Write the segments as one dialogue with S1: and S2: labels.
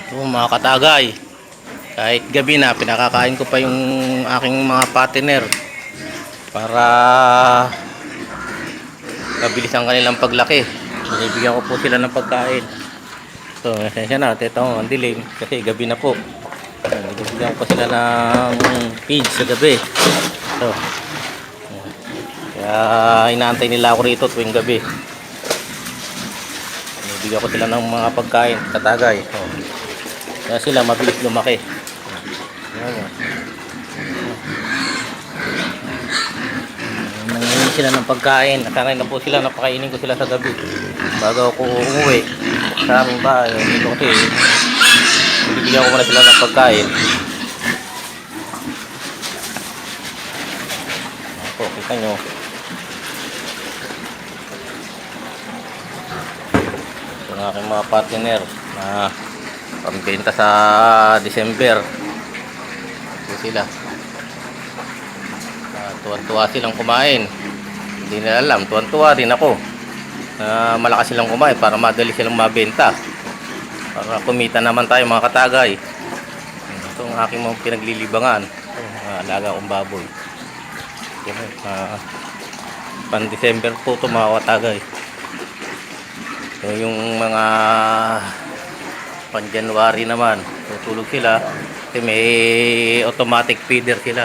S1: Mga katagay, kahit gabi na pinakakain ko pa yung aking mga partner para mabilis ang kanilang paglaki. Binibigyan ko po sila ng pagkain. So, esensya na, ito ang dilim kasi gabi na po. Binibigyan ko sila ng feed sa gabi. So, kaya inaantay nila ako rito tuwing gabi. Binibigyan ko sila ng mga pagkain, katagay. So, kaya sila mabilis lumaki. Nangingi sila ng pagkain. Nasanay na po sila, napakainin ko sila sa gabi bago ako umuwi sa aming bahay. Dito kasi bibigyan ko muna sila ng pagkain. Ako, kita nyo, ito ang aking mga partner na pambenta sa December. Ito sila. Tuwan-tuwa silang kumain. Hindi nila alam, tuwan-tuwa din ako. Malakas silang kumain para madali silang mabenta. Para kumita naman tayo mga katagay. Ito ang aking mga pinaglilibangan. Alaga kong baboy. Pan-December po ito mga katagay. So, yung mga pan-January naman, tutulog sila kasi may automatic feeder sila.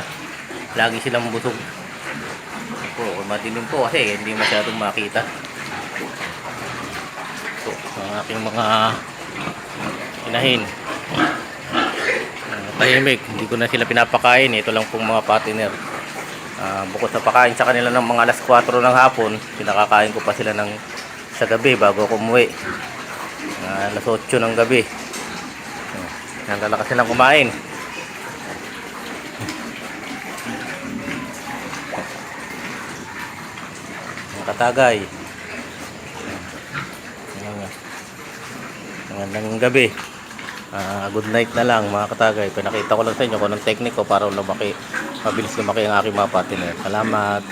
S1: Lagi silang busog po. Madilim po kasi hindi masyadong makita. So, ang aking mga inahin tahimik, hindi ko na sila pinapakain. Ito lang pong mga partner. Bukod sa pakain sa kanila ng mga alas 4 ng hapon, pinakakain ko pa sila ng sa gabi bago ako umuwi. Alas 8 ng gabi. Nalalakas silang kumain. Mga katagay. Magandang gabi. Good night na lang mga katagay. Pinakita ko lang sa inyo kung anong tekniko para lumaki, mabilis lumaki ang aking mga partner. Salamat.